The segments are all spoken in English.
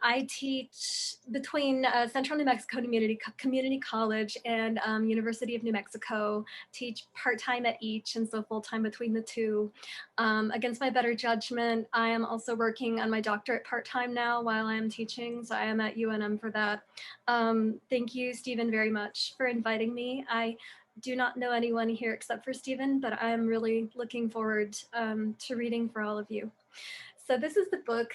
I teach between Central New Mexico Community College and University of New Mexico, teach part-time at each and so full-time between the two. Against my better judgment, I am also working on my doctorate part-time now while I am teaching, so I am at UNM for that. Thank you, Stephen, very much for inviting me. I do not know anyone here except for Stephen, but I am really looking forward to reading for all of you. So this is the book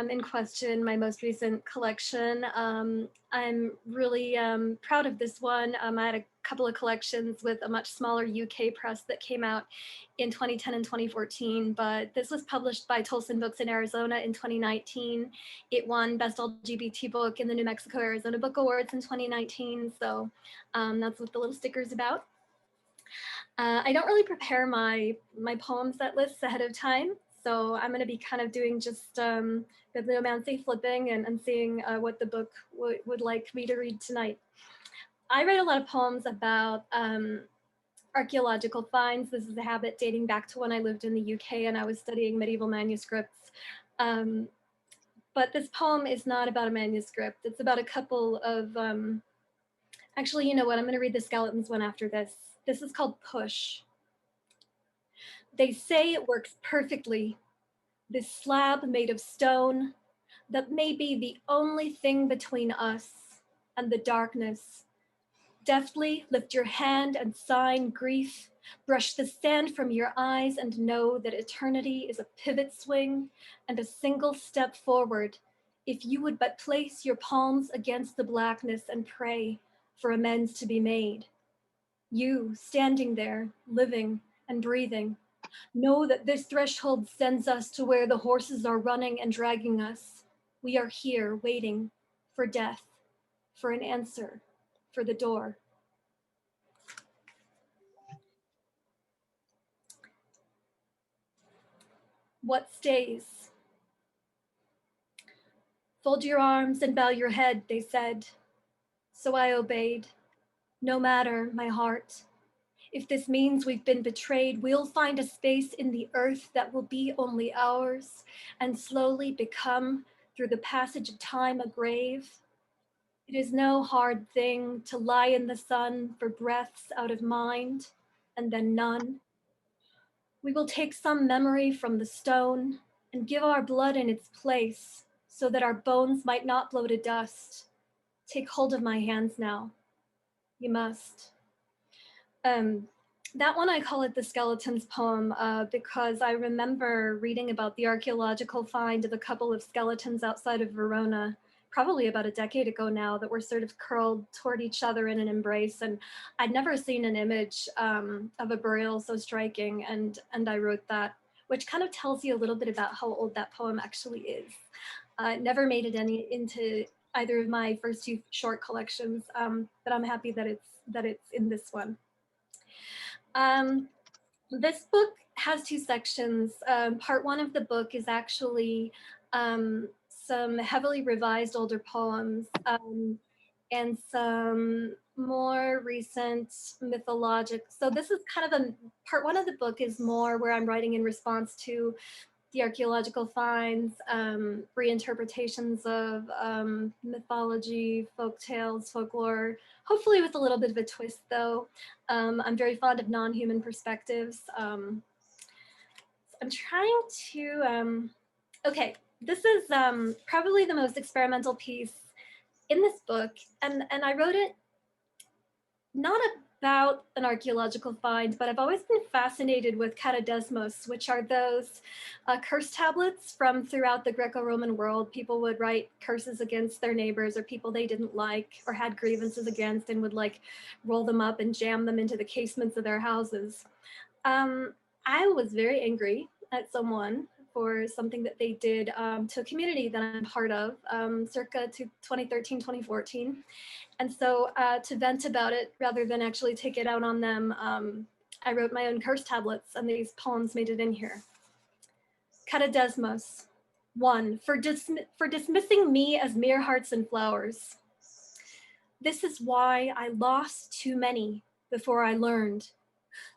in question, my most recent collection. I'm really proud of this one. I had a couple of collections with a much smaller UK press that came out in 2010 and 2014, but this was published by Tolsun Books in Arizona in 2019. It won Best LGBT Book in the New Mexico Arizona Book Awards in 2019, so that's what the little sticker's about. I don't really prepare my poem set lists ahead of time, so I'm going to be kind of doing just bibliomancy flipping and seeing what the book would like me to read tonight. I write a lot of poems about archaeological finds. This is a habit dating back to when I lived in the UK and I was studying medieval manuscripts. But this poem is not about a manuscript. It's about a couple of, actually, you know what? I'm going to read the skeletons one after this. This is called Push. They say it works perfectly, this slab made of stone that may be the only thing between us and the darkness. Deftly lift your hand and sign grief, brush the sand from your eyes and know that eternity is a pivot swing and a single step forward if you would but place your palms against the blackness and pray for amends to be made. You, standing there, living and breathing, know that this threshold sends us to where the horses are running and dragging us. We are here waiting for death, for an answer, for the door. What stays? Fold your arms and bow your head, they said. So I obeyed. No matter, my heart. If this means we've been betrayed, we'll find a space in the earth that will be only ours and slowly become, through the passage of time, a grave. It is no hard thing to lie in the sun for breaths out of mind and then none. We will take some memory from the stone and give our blood in its place so that our bones might not blow to dust. Take hold of my hands now. You must. That one, I call it the Skeletons poem because I remember reading about the archaeological find of a couple of skeletons outside of Verona, probably about a decade ago now, that were sort of curled toward each other in an embrace. And I'd never seen an image of a burial so striking, and I wrote that, which kind of tells you a little bit about how old that poem actually is. It never made it into either of my first two short collections, but I'm happy that it's in this one. This book has two sections. Part one of the book is actually some heavily revised older poems and some more recent mythologic. So this is kind of part one of the book is more where I'm writing in response to the archaeological finds, reinterpretations of mythology, folk tales, folklore, hopefully with a little bit of a twist though. I'm very fond of non-human perspectives. I'm trying to, okay, this is probably the most experimental piece in this book, and I wrote it not about an archaeological find, but I've always been fascinated with catadesmos, which are those curse tablets from throughout the Greco-Roman world. People would write curses against their neighbors or people they didn't like or had grievances against and would like roll them up and jam them into the casements of their houses. I was very angry at someone for something that they did to a community that I'm part of, circa 2013, 2014. And so to vent about it, rather than actually take it out on them, I wrote my own curse tablets, and these poems made it in here. Catadesmos. 1. For dismissing me as mere hearts and flowers. This is why I lost too many before I learned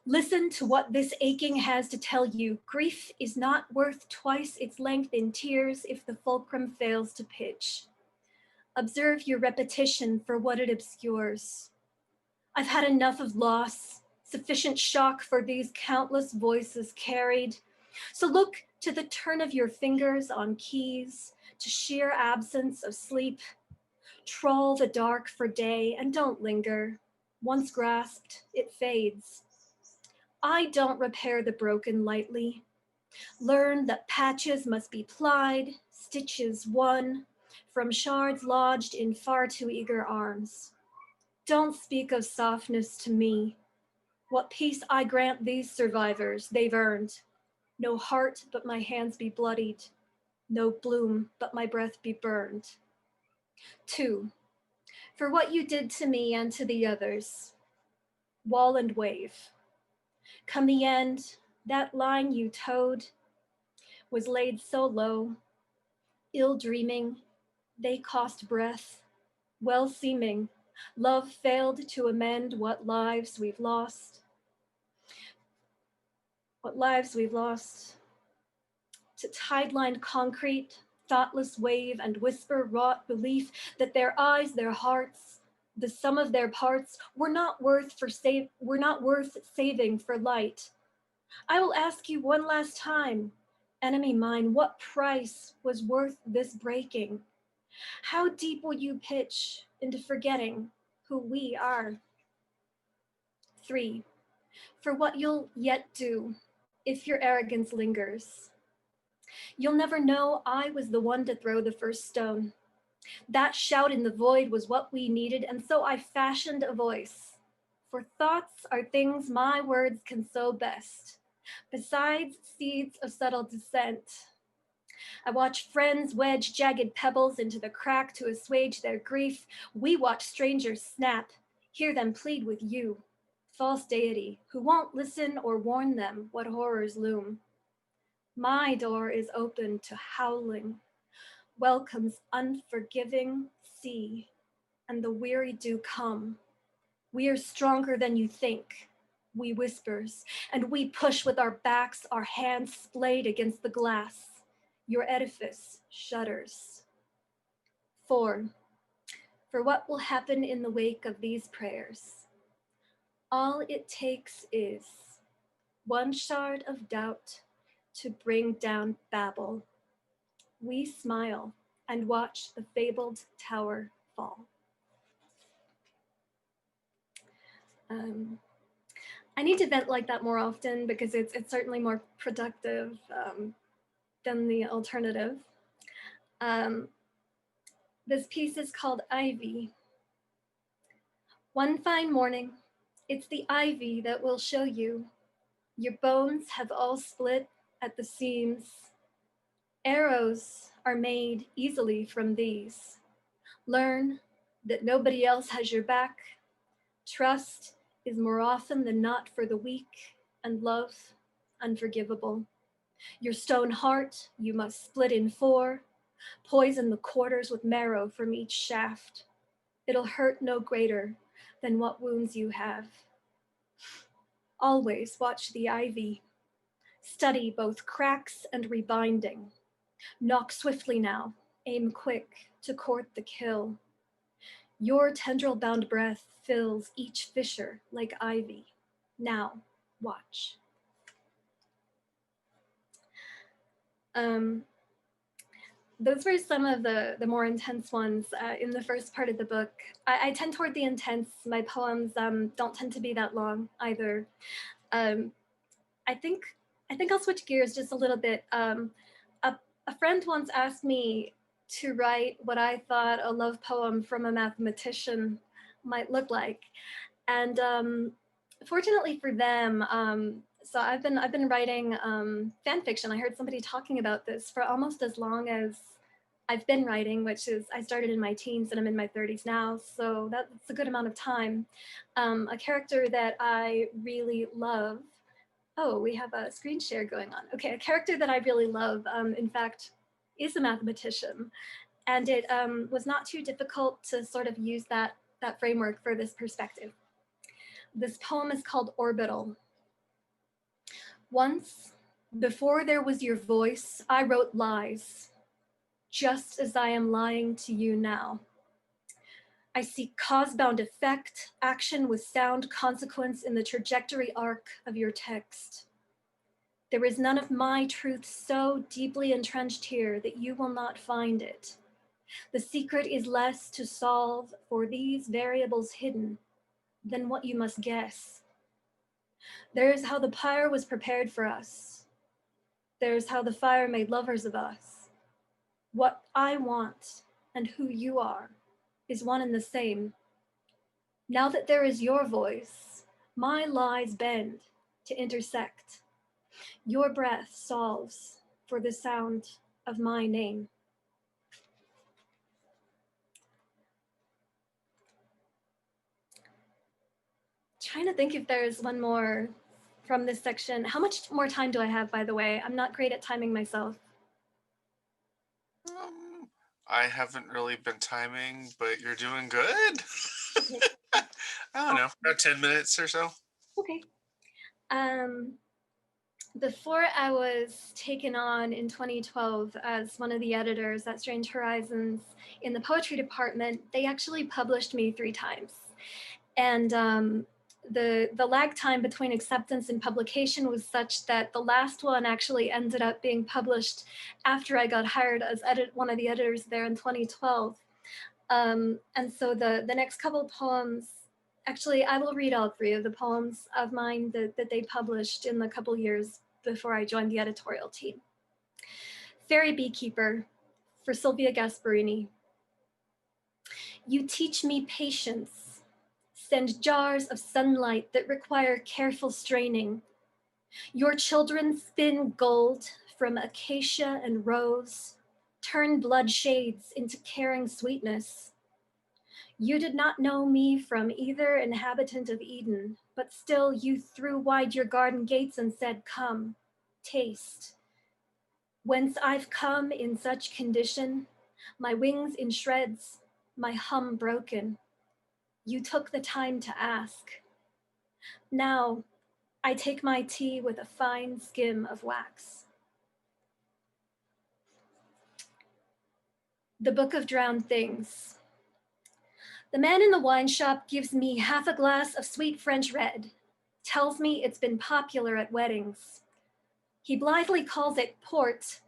Listen to what this aching has to tell you. Grief is not worth twice its length in tears if the fulcrum fails to pitch. Observe your repetition for what it obscures. I've had enough of loss, sufficient shock for these countless voices carried. So look to the turn of your fingers on keys, to sheer absence of sleep. Trawl the dark for day and don't linger. Once grasped, it fades. I don't repair the broken lightly. Learn that patches must be plied, stitches won, from shards lodged in far too eager arms. Don't speak of softness to me. What peace I grant these survivors, they've earned. No heart but my hands be bloodied, no bloom but my breath be burned. 2. For what you did to me and to the others. Wall and wave. Come the end, that line you towed was laid so low, ill dreaming, they cost breath, well seeming, love failed to amend what lives we've lost. What lives we've lost. To tide-lined concrete, thoughtless wave and whisper wrought belief that their eyes, their hearts, the sum of their parts were not worth saving for light. I will ask you one last time, enemy mine, what price was worth this breaking? How deep will you pitch into forgetting who we are? 3. For what you'll yet do if your arrogance lingers. You'll never know I was the one to throw the first stone. That shout in the void was what we needed, and so I fashioned a voice. For thoughts are things my words can sow best. Besides seeds of subtle dissent, I watch friends wedge jagged pebbles into the crack to assuage their grief. We watch strangers snap, hear them plead with you, false deity, who won't listen or warn them what horrors loom. My door is open to howling, welcomes unforgiving sea, and the weary do come. We are stronger than you think, we whispers, and we push with our backs, our hands splayed against the glass. Your edifice shudders. 4. For what will happen in the wake of these prayers? All it takes is one shard of doubt to bring down Babel. We smile and watch the fabled tower fall. I need to vent like that more often because it's certainly more productive than the alternative. This piece is called Ivy. One fine morning, it's the ivy that will show you. Your bones have all split at the seams. Arrows are made easily from these. Learn that nobody else has your back. Trust is more often than not for the weak, and love unforgivable. Your stone heart you must split in 4, poison the quarters with marrow from each shaft. It'll hurt no greater than what wounds you have. Always watch the ivy. Study both cracks and rebinding. Knock swiftly now, aim quick to court the kill. Your tendril-bound breath fills each fissure like ivy. Now, watch. Those were some of the more intense ones in the first part of the book. I tend toward the intense. My poems don't tend to be that long either. I think I'll switch gears just a little bit. A friend once asked me to write what I thought a love poem from a mathematician might look like, and fortunately for them, so I've been writing fan fiction. I heard somebody talking about this for almost as long as I've been writing, which is I started in my teens and I'm in my 30s now, so that's a good amount of time. A character that I really love. Oh, we have a screen share going on. Okay, a character that I really love, in fact, is a mathematician. And it was not too difficult to sort of use that framework for this perspective. This poem is called Orbital. Once, before there was your voice, I wrote lies, just as I am lying to you now. I seek cause-bound effect, action with sound consequence in the trajectory arc of your text. There is none of my truth so deeply entrenched here that you will not find it. The secret is less to solve for these variables hidden than what you must guess. There's how the pyre was prepared for us. There's how the fire made lovers of us. What I want and who you are is one and the same. Now that there is your voice, my lies bend to intersect. Your breath solves for the sound of my name. Trying to think if there's one more from this section. How much more time do I have, by the way? I'm not great at timing myself. I haven't really been timing, but you're doing good. I don't know, about 10 minutes or so. Okay. Before I was taken on in 2012 as one of the editors at Strange Horizons in the poetry department, they actually published me 3 times. And the lag time between acceptance and publication was such that the last one actually ended up being published after I got hired as one of the editors there in 2012. And so the next couple of poems, actually, I will read all 3 of the poems of mine that they published in the couple years before I joined the editorial team. Fairy Beekeeper, for Sylvia Gasparini. You teach me patience. Send jars of sunlight that require careful straining. Your children spin gold from acacia and rose, turn blood shades into caring sweetness. You did not know me from either inhabitant of Eden, but still you threw wide your garden gates and said, come, taste. Whence I've come in such condition, my wings in shreds, my hum broken. You took the time to ask. Now, I take my tea with a fine skim of wax. The Book of Drowned Things. The man in the wine shop gives me half a glass of sweet French red, tells me it's been popular at weddings. He blithely calls it port,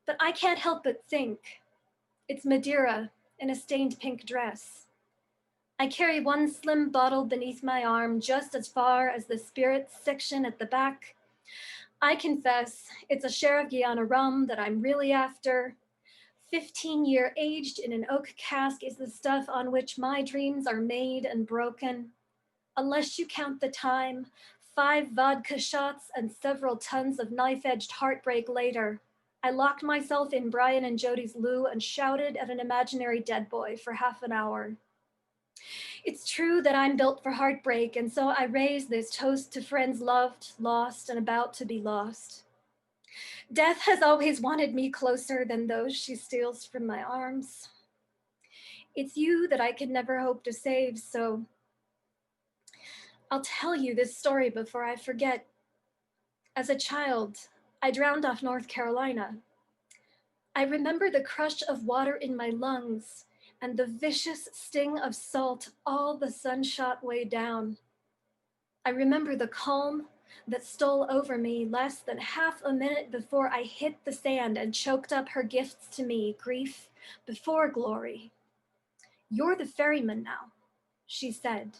but I can't help but think it's Madeira in a stained pink dress. I carry one slim bottle beneath my arm just as far as the spirits section at the back. I confess it's a Sheriff Guiana rum that I'm really after. 15-year aged in an oak cask is the stuff on which my dreams are made and broken. Unless you count the time, 5 vodka shots and several tons of knife-edged heartbreak later, I locked myself in Brian and Jody's loo and shouted at an imaginary dead boy for half an hour. It's true that I'm built for heartbreak, and so I raise this toast to friends loved, lost, and about to be lost. Death has always wanted me closer than those she steals from my arms. It's you that I could never hope to save, so I'll tell you this story before I forget. As a child, I drowned off North Carolina. I remember the crush of water in my lungs and the vicious sting of salt all the sunshot way down. I remember the calm that stole over me less than half a minute before I hit the sand and choked up her gifts to me, grief before glory. You're the ferryman now, she said.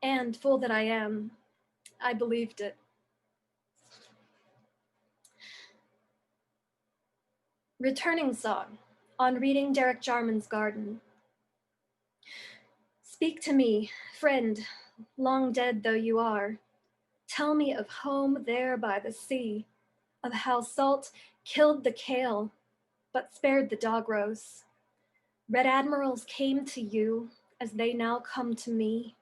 And fool that I am, I believed it. Returning song on reading Derek Jarman's Garden. Speak to me, friend, long dead though you are. Tell me of home there by the sea, of how salt killed the kale, but spared the dog rose. Red admirals came to you as they now come to me,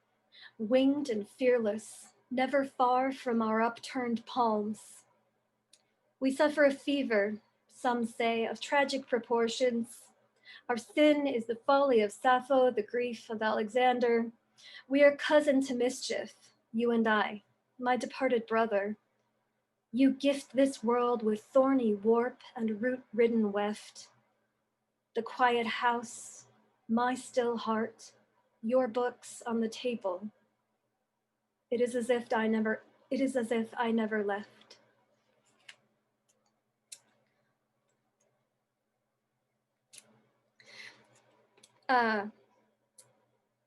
winged and fearless, never far from our upturned palms. We suffer a fever, some say, of tragic proportions. Our sin is the folly of Sappho, the grief of Alexander. We are cousin to mischief, you and I, my departed brother. You gift this world with thorny warp and root-ridden weft. The quiet house, my still heart, your books on the table. It is as if I never left.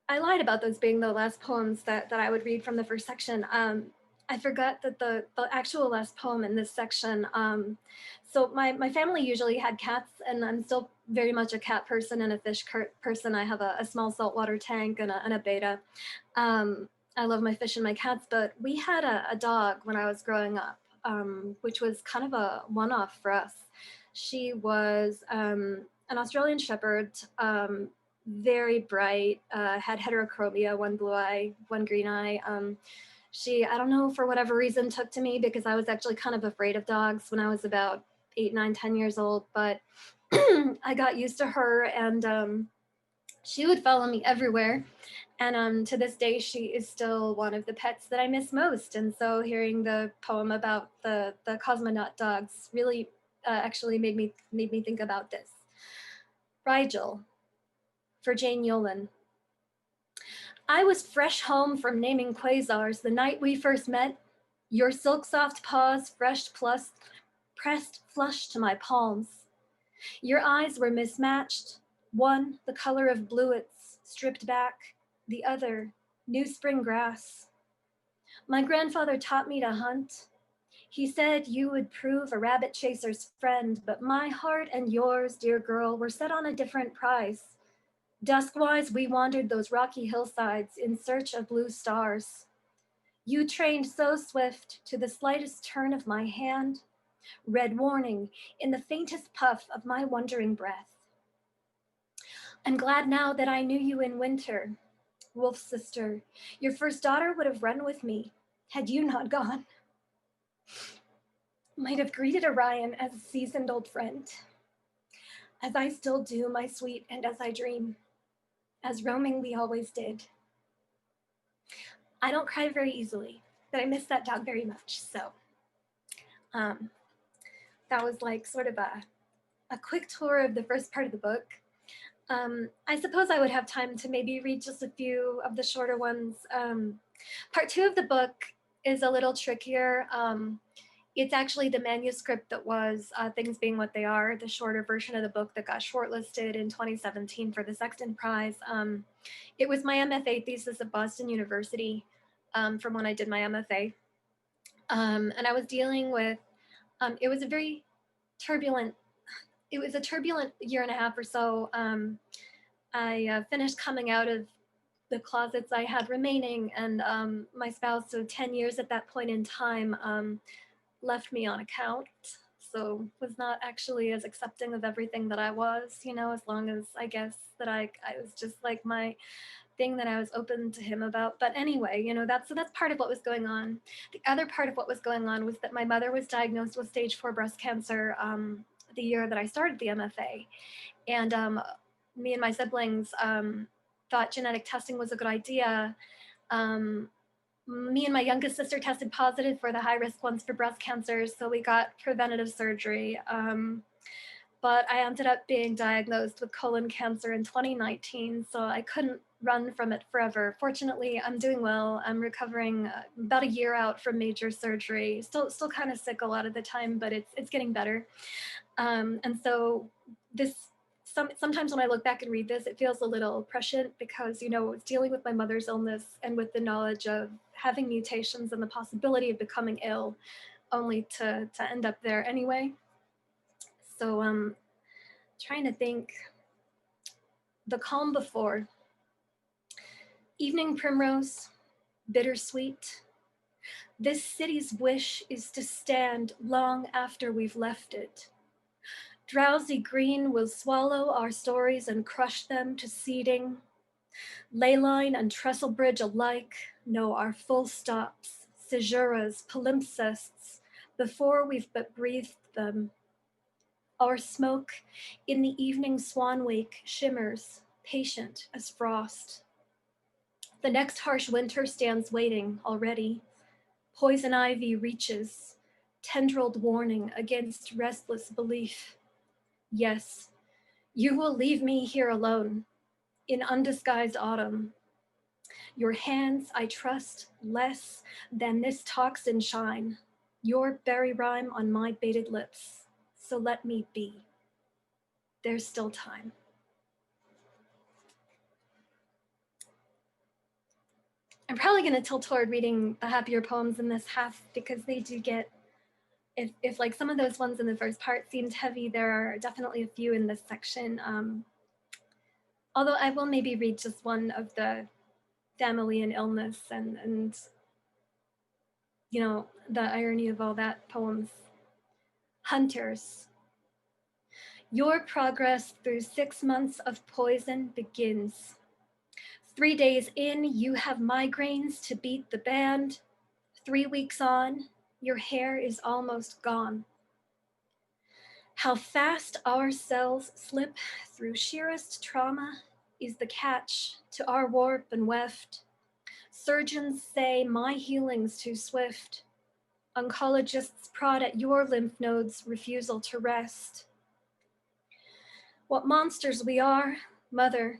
I lied about those being the last poems that I would read from the first section. I forgot that the actual last poem in this section. So my family usually had cats, and I'm still very much a cat person and a fish person. I have a small saltwater tank and a betta. I love my fish and my cats, but we had a dog when I was growing up, which was kind of a one-off for us. She was an Australian Shepherd, very bright, had heterochromia, one blue eye, one green eye. She, I don't know, for whatever reason, took to me because I was actually kind of afraid of dogs when I was about 8, 9, 10 years old, but I got used to her, and she would follow me everywhere. And to this day, she is still one of the pets that I miss most. And so hearing the poem about the cosmonaut dogs really actually made me think about this. Rigel, for Jane Yolen. I was fresh home from naming quasars the night we first met. Your silk soft paws pressed flush to my palms. Your eyes were mismatched. One, the color of bluets, stripped back. The other, new spring grass. My grandfather taught me to hunt. He said you would prove a rabbit chaser's friend, but my heart and yours, dear girl, were set on a different prize. Duskwise, we wandered those rocky hillsides in search of blue stars. You trained so swift to the slightest turn of my hand, red warning in the faintest puff of my wandering breath. I'm glad now that I knew you in winter, wolf sister. Your first daughter would have run with me had you not gone. Might have greeted Orion as a seasoned old friend, as I still do, my sweet, and as I dream, as roaming we always did. I don't cry very easily, but I miss that dog very much. So that was like sort of a quick tour of the first part of the book. I suppose I would have time to maybe read just a few of the shorter ones. Part 2 of the book is a little trickier. It's actually the manuscript that was, things being what they are, the shorter version of the book that got shortlisted in 2017 for the Sexton Prize. It was my MFA thesis at Boston University, from when I did my MFA. And I was dealing with, it was a turbulent year and a half or so. I finished coming out of the closets I had remaining, and my spouse of 10 years at that point in time left me on account, so was not actually as accepting of everything that I was, as long as I guess that I was just like my thing that I was open to him about. But anyway, that's part of what was going on. The other part of what was going on was that my mother was diagnosed with stage 4 breast cancer the year that I started the MFA. And me and my siblings thought genetic testing was a good idea. Me and my youngest sister tested positive for the high risk ones for breast cancer, so we got preventative surgery. But I ended up being diagnosed with colon cancer in 2019, so I couldn't run from it forever. Fortunately, I'm doing well. I'm recovering about a year out from major surgery. Still kind of sick a lot of the time, but it's getting better. And so sometimes when I look back and read this, it feels a little prescient because, it's dealing with my mother's illness and with the knowledge of having mutations and the possibility of becoming ill, only to end up there anyway. So trying to think. The calm before. Evening primrose, bittersweet. This city's wish is to stand long after we've left it. Drowsy green will swallow our stories and crush them to seeding. Leyline and trestle bridge alike know our full stops, caesuras, palimpsests, before we've but breathed them. Our smoke in the evening swan wake shimmers, patient as frost. The next harsh winter stands waiting already. Poison ivy reaches, tendrilled warning against restless belief. Yes, you will leave me here alone, in undisguised autumn. Your hands I trust less than this toxin shine, your berry rhyme on my baited lips. So let me be. There's still time. I'm probably going to tilt toward reading the happier poems in this half because they do get, if like some of those ones in the first part seemed heavy, there are definitely a few in this section. Although I will maybe read just one of the family and illness and you know, the irony of all that poems. Hunters. Your progress through 6 months of poison begins. 3 days in, you have migraines to beat the band. 3 weeks on, your hair is almost gone. How fast our cells slip through sheerest trauma is the catch to our warp and weft. Surgeons say my healing's too swift. Oncologists prod at your lymph nodes' refusal to rest. What monsters we are, Mother,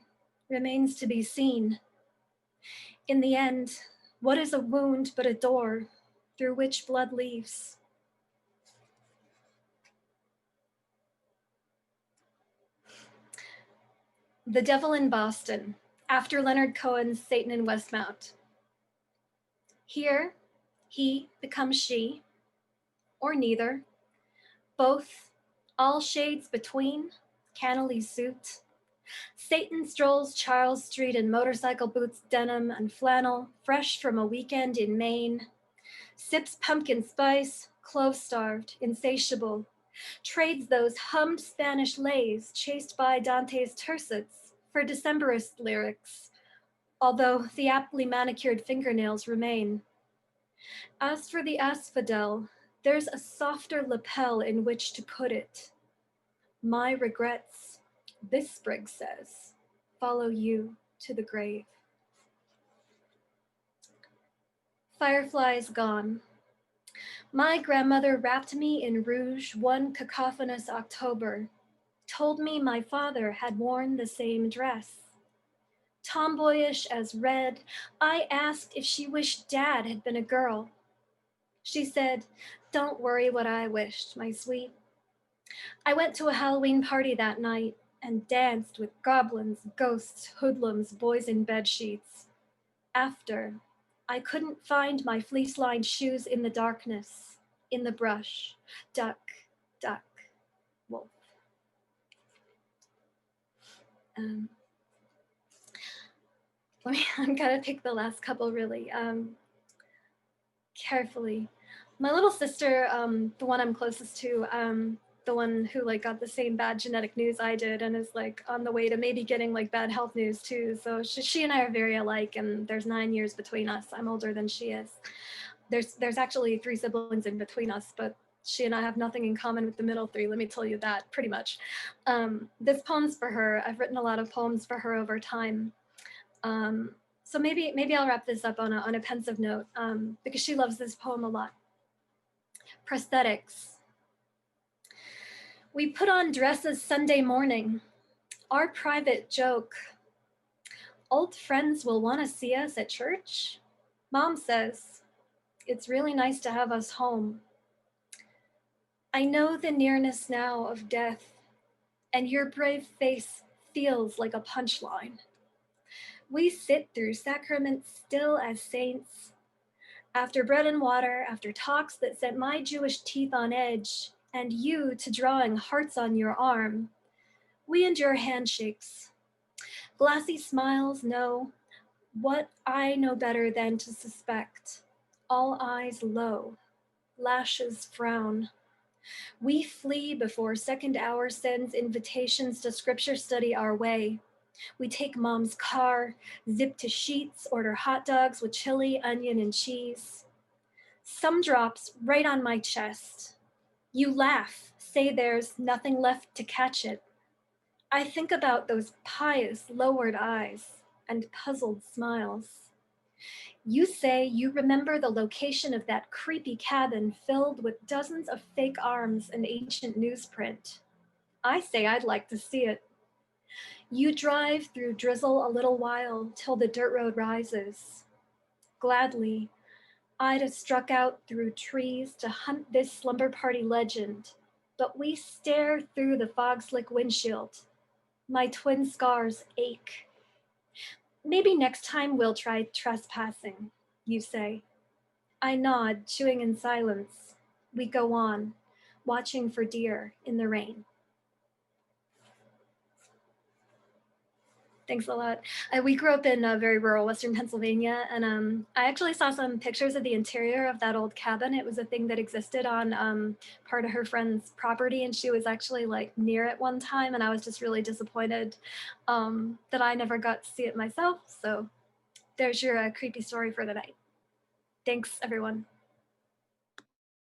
remains to be seen. In the end, what is a wound but a door through which blood leaves? The Devil in Boston, after Leonard Cohen's Satan in Westmount. Here, he becomes she, or neither, both, all shades between, cannily suit. Satan strolls Charles Street in motorcycle boots, denim, and flannel, fresh from a weekend in Maine. Sips pumpkin spice, clove-starved, insatiable. Trades those hummed Spanish lays chased by Dante's tercets for Decemberist lyrics, although the aptly manicured fingernails remain. As for the asphodel, there's a softer lapel in which to put it. My regrets, this sprig says, follow you to the grave. Fireflies gone. My grandmother wrapped me in rouge one cacophonous October, told me my father had worn the same dress. Tomboyish as red, I asked if she wished Dad had been a girl. She said, "Don't worry what I wished, my sweet." I went to a Halloween party that night and danced with goblins, ghosts, hoodlums, boys in bed sheets. After, I couldn't find my fleece-lined shoes in the darkness, in the brush. Duck, duck, wolf. I'm gonna pick the last couple really carefully. My little sister, the one I'm closest to, the one who like got the same bad genetic news I did and is like on the way to maybe getting like bad health news too. So she and I are very alike, and there's 9 years between us. I'm older than she is. There's actually 3 siblings in between us, but she and I have nothing in common with the middle 3. Let me tell you that pretty much. This poem's for her. I've written a lot of poems for her over time. So maybe I'll wrap this up on a pensive note because she loves this poem a lot. Prosthetics. We put on dresses Sunday morning. Our private joke. Old friends will want to see us at church. Mom says, it's really nice to have us home. I know the nearness now of death, and your brave face feels like a punchline. We sit through sacraments still as saints. After bread and water, after talks that set my Jewish teeth on edge, and you to drawing hearts on your arm, we endure handshakes. Glassy smiles know what I know better than to suspect. All eyes low, lashes frown. We flee before second hour sends invitations to scripture study our way. We take mom's car, zip to Sheets, order hot dogs with chili, onion, and cheese. Some drops right on my chest. You laugh, say there's nothing left to catch it. I think about those pious lowered eyes and puzzled smiles. You say you remember the location of that creepy cabin filled with dozens of fake arms and ancient newsprint. I say I'd like to see it. You drive through drizzle a little while till the dirt road rises. Gladly, I'd have struck out through trees to hunt this slumber party legend, but we stare through the fog-slick windshield. My twin scars ache. Maybe next time we'll try trespassing, you say. I nod, chewing in silence. We go on, watching for deer in the rain. Thanks a lot. We grew up in very rural Western Pennsylvania, and I actually saw some pictures of the interior of that old cabin. It was a thing that existed on part of her friend's property, and she was actually like near it one time, and I was just really disappointed that I never got to see it myself. So there's your creepy story for the night. Thanks, everyone.